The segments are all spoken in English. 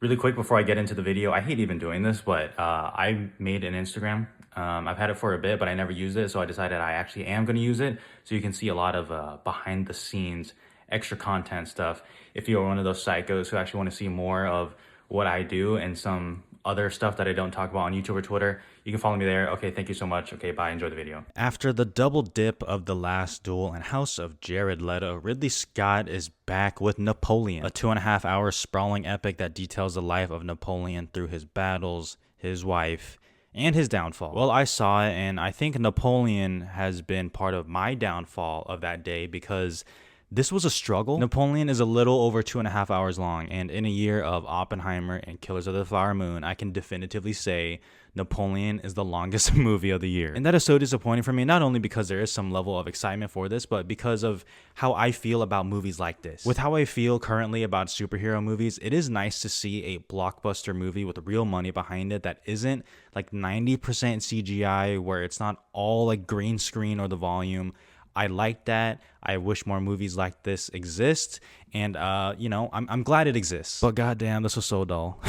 Really quick before I get into the video, I hate even doing this, but I made an Instagram. I've had it for a bit, but I never used it, so I decided I actually am going to use it. So you can see a lot of behind the scenes, extra content stuff. If you're one of those psychos who actually want to see more of what I do and some other stuff that I don't talk about on YouTube or Twitter, you can follow me there. Okay, thank you so much. Okay, bye. Enjoy the video. After the double dip of The Last Duel and House of Jared Leto, Ridley Scott is back with Napoleon, a 2.5 hour sprawling epic that details the life of Napoleon through his battles, his wife, and his downfall. Well, I saw it, and I think Napoleon has been part of my downfall of that day because this was a struggle. Napoleon is a little over 2.5 hours long, and in a year of Oppenheimer and Killers of the Flower Moon, I can definitively say Napoleon is the longest movie of the year. And that is so disappointing for me, not only because there is some level of excitement for this, but because of how I feel about movies like this. With how I feel currently about superhero movies, it is nice to see a blockbuster movie with real money behind it that isn't like 90% CGI, where it's not all like green screen or the volume. I like that. I wish more movies like this exist, and I'm glad it exists. But goddamn, this was so dull.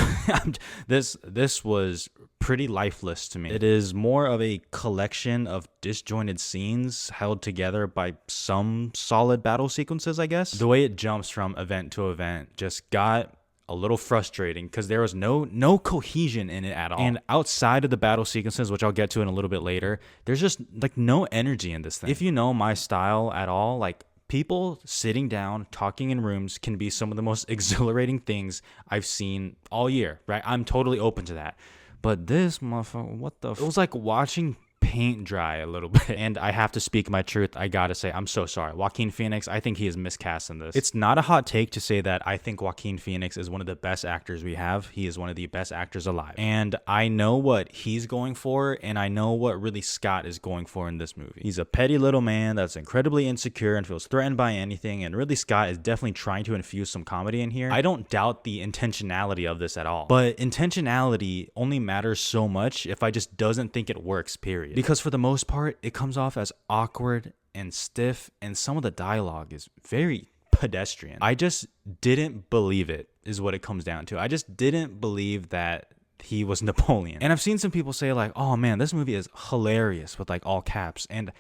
This was pretty lifeless to me. It is more of a collection of disjointed scenes held together by some solid battle sequences, I guess. The way it jumps from event to event just got a little frustrating because there was no cohesion in it at all. And outside of the battle sequences, which I'll get to in a little bit later, there's just like no energy in this thing. If you know my style at all, like people sitting down, talking in rooms can be some of the most exhilarating things I've seen all year, right? I'm totally open to that. But this motherfucker, what the? It was like watching paint dry a little bit. And I have to speak my truth. I gotta say, I'm so sorry. Joaquin Phoenix, I think he is miscast in this. It's not a hot take to say that I think Joaquin Phoenix is one of the best actors we have. He is one of the best actors alive. And I know what he's going for, and I know what Ridley Scott is going for in this movie. He's a petty little man that's incredibly insecure and feels threatened by anything, and Ridley Scott is definitely trying to infuse some comedy in here. I don't doubt the intentionality of this at all. But intentionality only matters so much if I just doesn't think it works, period. Because for the most part, it comes off as awkward and stiff, and some of the dialogue is very pedestrian. I just didn't believe it, is what it comes down to. I just didn't believe that he was Napoleon. And I've seen some people say like, oh man, this movie is hilarious with like all caps. And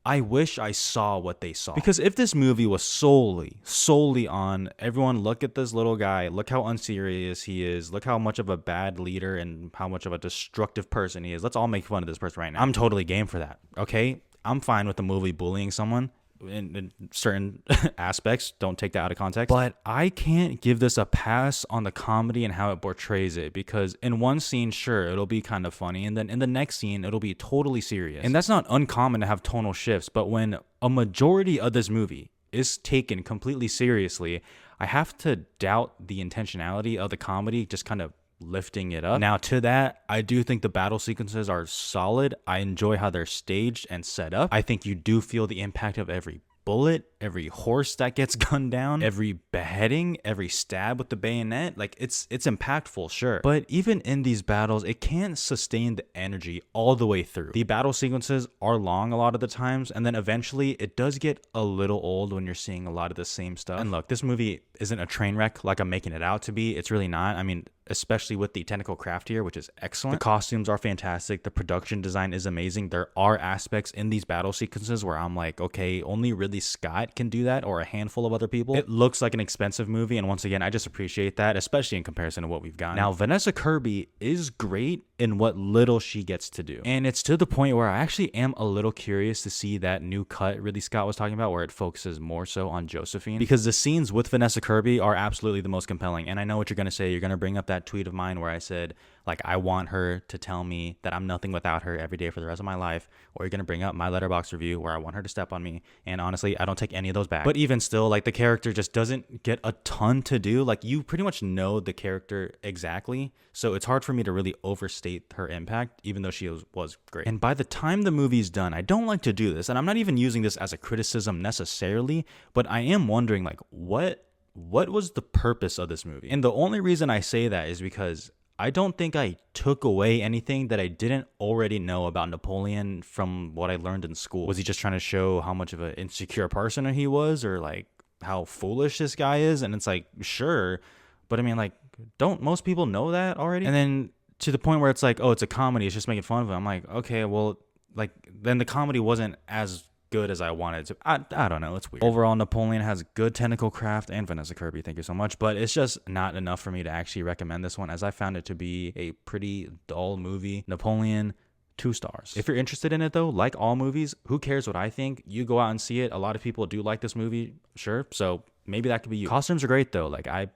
I wish I saw what they saw. Because if this movie was solely on everyone, look at this little guy, look how unserious he is, look how much of a bad leader and how much of a destructive person he is. Let's all make fun of this person right now. I'm totally game for that, okay? I'm fine with the movie bullying someone in certain aspects. Don't take that out of context. But I can't give this a pass on the comedy and how it portrays it, because in one scene, sure, it'll be kind of funny, and then in the next scene, it'll be totally serious. And that's not uncommon to have tonal shifts, but when a majority of this movie is taken completely seriously, I have to doubt the intentionality of the comedy just kind of lifting it up. Now, to that, I do think the battle sequences are solid. I enjoy how they're staged and set up. I think you do feel the impact of every bullet, every horse that gets gunned down, every beheading, every stab with the bayonet. Like it's impactful, sure. But even in these battles, it can't sustain the energy all the way through. The battle sequences are long a lot of the times, and then eventually it does get a little old when you're seeing a lot of the same stuff. And look, this movie isn't a train wreck like I'm making it out to be. It's really not. I mean, especially with the technical craft here, which is excellent. The costumes are fantastic. The production design is amazing. There are aspects in these battle sequences where I'm like, okay, only Ridley Scott can do that, or a handful of other people. It looks like an expensive movie, and once again, I just appreciate that, especially in comparison to what we've got. Now, Vanessa Kirby is great in what little she gets to do. And it's to the point where I actually am a little curious to see that new cut Ridley Scott was talking about, where it focuses more so on Josephine, because the scenes with Vanessa Kirby are absolutely the most compelling. And I know what you're going to say. You're going to bring up that tweet of mine where I said, like, I want her to tell me that I'm nothing without her every day for the rest of my life. Or you're going to bring up my Letterboxd review where I want her to step on me. And honestly, I don't take any of those back. But even still, like, the character just doesn't get a ton to do. Like, you pretty much know the character exactly. So it's hard for me to really overstate her impact, even though she was great. And by the time the movie's done, I don't like to do this, and I'm not even using this as a criticism necessarily, but I am wondering, like, what was the purpose of this movie? And the only reason I say that is because I don't think I took away anything that I didn't already know about Napoleon from what I learned in school. Was he just trying to show how much of an insecure person he was, or like how foolish this guy is? And it's like, sure, but I mean, like, don't most people know that already? And then to the point where it's like, oh, it's a comedy, it's just making fun of him. I'm like, okay, well, like then the comedy wasn't as good as I wanted to. I don't know. It's weird. Overall, Napoleon has good technical craft, and Vanessa Kirby, thank you so much. But it's just not enough for me to actually recommend this one, as I found it to be a pretty dull movie. Napoleon, 2 stars. If you're interested in it though, like all movies, who cares what I think? You go out and see it. A lot of people do like this movie, sure. So maybe that could be you. Costumes are great though. Like I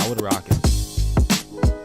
would rock it.